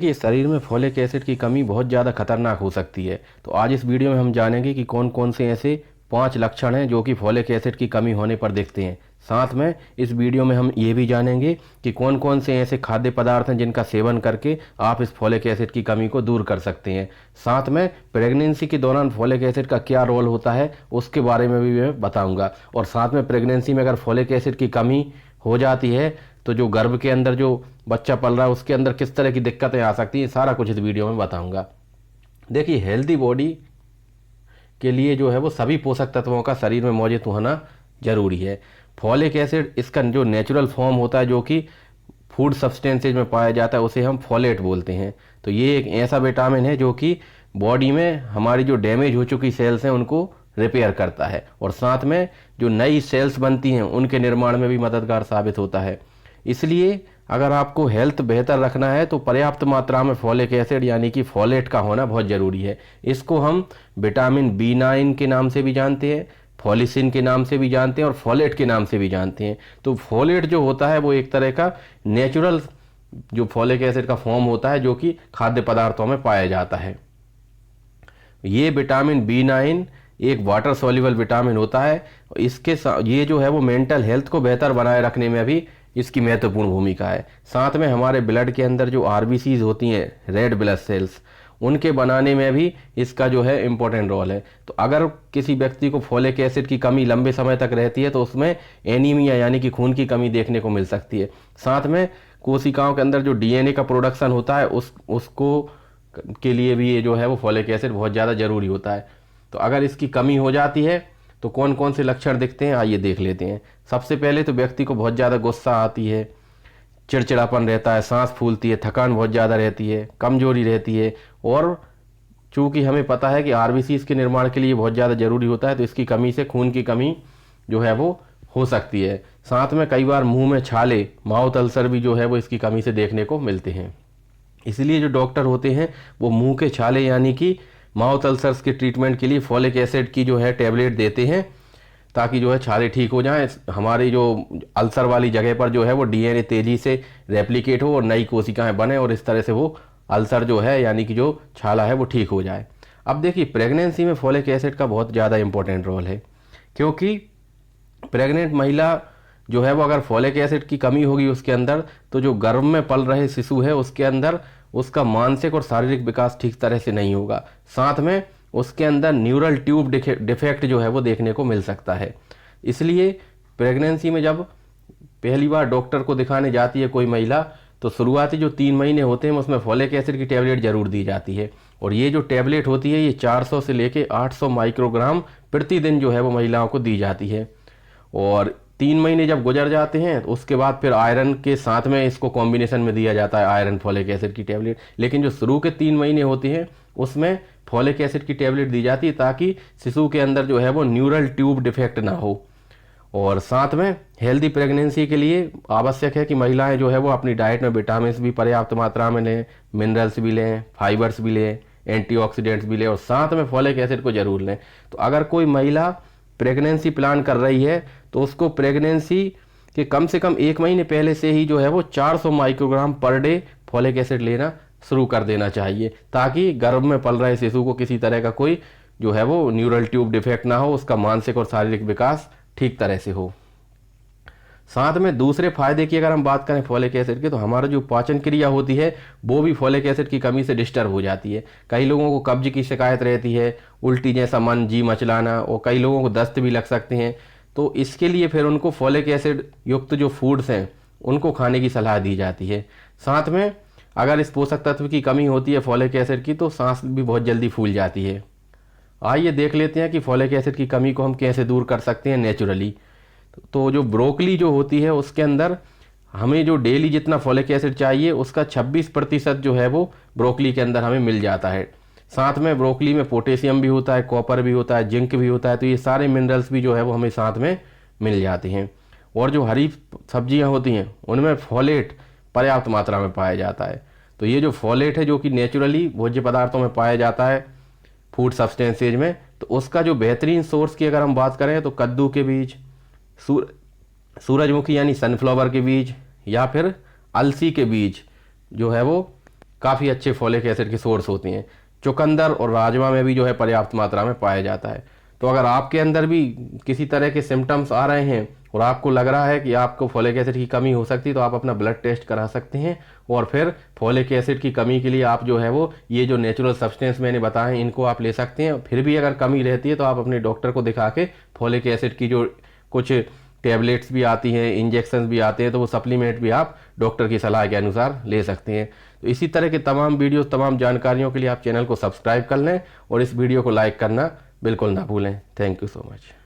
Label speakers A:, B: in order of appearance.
A: कि शरीर में फोलिक एसिड की कमी बहुत ज़्यादा खतरनाक हो सकती है। तो आज इस वीडियो में हम जानेंगे कि कौन कौन से ऐसे 5 लक्षण हैं जो कि फोलिक एसिड की कमी होने पर दिखते हैं। साथ में इस वीडियो में हम ये भी जानेंगे कि कौन कौन से ऐसे खाद्य पदार्थ हैं जिनका सेवन करके आप इस फोलिक एसिड की कमी को दूर कर सकते हैं। साथ में प्रेगनेंसी के दौरान फोलिक एसिड का क्या रोल होता है उसके बारे में भी मैं बताऊंगा। और साथ में प्रेगनेंसी में अगर फोलिक एसिड की कमी हो जाती है तो जो गर्भ के अंदर जो बच्चा पल रहा है उसके अंदर किस तरह की दिक्कतें आ सकती हैं, सारा कुछ इस वीडियो में बताऊंगा। देखिए, हेल्दी बॉडी के लिए जो है वो सभी पोषक तत्वों का शरीर में मौजूद होना जरूरी है। फॉलिक एसिड इसका जो नेचुरल फॉर्म होता है जो कि फूड सब्सटेंसेज में पाया जाता है उसे हम फॉलेट बोलते हैं। तो ये एक ऐसा विटामिन है जो कि बॉडी में हमारी जो डैमेज हो चुकी सेल्स हैं उनको रिपेयर करता है और साथ में जो नई सेल्स बनती हैं उनके निर्माण में भी मददगार साबित होता है। इसलिए अगर आपको हेल्थ बेहतर रखना है तो पर्याप्त मात्रा में फॉलिक एसिड यानी कि फॉलेट का होना बहुत ज़रूरी है। इसको हम विटामिन B9 के नाम से भी जानते हैं, फॉलिसिन के नाम से भी जानते हैं और फॉलेट के नाम से भी जानते हैं। तो फॉलेट जो होता है वो एक तरह का नेचुरल जो फॉलिक एसिड का फॉर्म होता है जो कि खाद्य पदार्थों में पाया जाता है। ये विटामिन B9 एक वाटर सॉल्युबल विटामिन होता है। इसके ये जो है वो मेंटल हेल्थ को बेहतर बनाए रखने में भी इसकी महत्वपूर्ण भूमिका है। साथ में हमारे ब्लड के अंदर जो RBCs होती हैं, रेड ब्लड सेल्स, उनके बनाने में भी इसका जो है इम्पोर्टेंट रोल है। तो अगर किसी व्यक्ति को फॉलिक एसिड की कमी लंबे समय तक रहती है तो उसमें एनीमिया यानी कि खून की कमी देखने को मिल सकती है। साथ में कोशिकाओं के अंदर जो DNA का प्रोडक्शन होता है उसको के लिए भी ये जो है वो फॉलिक एसिड बहुत ज़्यादा ज़रूरी होता है। तो अगर इसकी कमी हो जाती है तो कौन कौन से लक्षण दिखते हैं, आइए देख लेते हैं। सबसे पहले तो व्यक्ति को बहुत ज़्यादा गुस्सा आती है, चिड़चिड़ापन रहता है, सांस फूलती है, थकान बहुत ज़्यादा रहती है, कमजोरी रहती है। और चूँकि हमें पता है कि RBCs के निर्माण के लिए बहुत ज़्यादा ज़रूरी होता है तो इसकी कमी से खून की कमी जो है वो हो सकती है। साथ में कई बार मुंह में छाले, माउथ अल्सर भी जो है वो इसकी कमी से देखने को मिलते हैं। इसलिए जो डॉक्टर होते हैं वो मुंह के छाले यानी कि माउथ अल्सर्स के ट्रीटमेंट के लिए फॉलिक एसिड की जो है टैबलेट देते हैं ताकि जो है छाले ठीक हो जाएं। हमारी जो अल्सर वाली जगह पर जो है वो DNA तेज़ी से रेप्लिकेट हो और नई कोशिकाएं बने और इस तरह से वो अल्सर जो है यानी कि जो छाला है वो ठीक हो जाए। अब देखिए, प्रेगनेंसी में फॉलिक एसिड का बहुत ज़्यादा इंपॉर्टेंट रोल है क्योंकि प्रेग्नेंट महिला जो है वो अगर फॉलिक एसिड की कमी होगी उसके अंदर तो जो गर्भ में पल रहे शिशु है उसके अंदर उसका मानसिक और शारीरिक विकास ठीक तरह से नहीं होगा। साथ में उसके अंदर न्यूरल ट्यूब डिफेक्ट जो है वो देखने को मिल सकता है। इसलिए प्रेगनेंसी में जब पहली बार डॉक्टर को दिखाने जाती है कोई महिला तो शुरुआती जो 3 महीने होते हैं उसमें फॉलिक एसिड की टैबलेट जरूर दी जाती है। और ये जो टैबलेट होती है ये 400 से लेके 800 माइक्रोग्राम प्रतिदिन जो है वो महिलाओं को दी जाती है। और 3 महीने जब गुजर जाते हैं तो उसके बाद फिर आयरन के साथ में इसको कॉम्बिनेशन में दिया जाता है, आयरन फॉलिक एसिड की टैबलेट। लेकिन जो शुरू के 3 महीने होते हैं उसमें फॉलिक एसिड की टैबलेट दी जाती है ताकि शिशु के अंदर जो है वो न्यूरल ट्यूब डिफेक्ट ना हो। और साथ में हेल्दी प्रेगनेंसी के लिए आवश्यक है कि महिलाएं जो है वो अपनी डाइट में विटामिन भी पर्याप्त मात्रा में लें, मिनरल्स भी लें, फाइबर्स भी लें, एंटीऑक्सीडेंट्स भी लें और साथ में फॉलिक एसिड को जरूर लें। तो अगर कोई महिला प्रेगनेंसी प्लान कर रही है तो उसको प्रेगनेंसी के कम से कम 1 महीने पहले से ही जो है वो 400 microgram per day folic acid लेना शुरू कर देना चाहिए ताकि गर्भ में पल रहे शिशु को किसी तरह का कोई जो है वो न्यूरल ट्यूब डिफेक्ट ना हो, उसका मानसिक और शारीरिक विकास ठीक तरह से हो। साथ में दूसरे फायदे की अगर हम बात करें फॉलिक एसिड की तो हमारा जो पाचन क्रिया होती है वो भी फॉलिक एसिड की कमी से डिस्टर्ब हो जाती है। कई लोगों को कब्ज की शिकायत रहती है, उल्टी जैसा मन, जी मचलाना और कई लोगों को दस्त भी लग सकते हैं। तो इसके लिए फिर उनको फॉलिक एसिड युक्त जो फूड्स हैं उनको खाने की सलाह दी जाती है। साथ में अगर इस पोषक तत्व की कमी होती है फॉलिक एसिड की तो सांस भी बहुत जल्दी फूल जाती है। आइए देख लेते हैं कि फॉलिक एसिड की कमी को हम कैसे दूर कर सकते हैं नेचुरली। तो जो ब्रोकली जो होती है उसके अंदर हमें जो डेली जितना फॉलिक एसिड चाहिए उसका 26% जो है वो ब्रोकली के अंदर हमें मिल जाता है। साथ में ब्रोकली में पोटेशियम भी होता है, कॉपर भी होता है, जिंक भी होता है। तो ये सारे मिनरल्स भी जो है वो हमें साथ में मिल जाते हैं। और जो हरी सब्जियां होती हैं उनमें फॉलेट पर्याप्त मात्रा में पाया जाता है। तो ये जो फॉलेट है जो कि नेचुरली भोज्य पदार्थों में पाया जाता है फूड सब्सटेंसेज में, तो उसका जो बेहतरीन सोर्स की अगर हम बात करें तो कद्दू के बीज, सूरजमुखी यानी सनफ्लावर के बीज या फिर अलसी के बीज जो है वो काफ़ी अच्छे फॉलिक एसिड के सोर्स होते हैं। चुकंदर और राजमा में भी जो है पर्याप्त मात्रा में पाया जाता है। तो अगर आपके अंदर भी किसी तरह के सिम्टम्स आ रहे हैं और आपको लग रहा है कि आपको फॉलिक एसिड की कमी हो सकती है, तो आप अपना ब्लड टेस्ट करा सकते हैं और फिर फॉलिक एसिड की कमी के लिए आप जो है वो ये जो नेचुरल सब्सटेंस मैंने बताए हैं इनको आप ले सकते हैं। फिर भी अगर कमी रहती है तो आप अपने डॉक्टर को दिखा के फॉलिक एसिड की जो कुछ टैबलेट्स भी आती हैं, इंजेक्शन भी आते हैं, तो वो सप्लीमेंट भी आप डॉक्टर की सलाह के अनुसार ले सकते हैं। तो इसी तरह के तमाम वीडियो, तमाम जानकारियों के लिए आप चैनल को सब्सक्राइब कर लें और इस वीडियो को लाइक करना बिल्कुल ना भूलें। Thank you so much.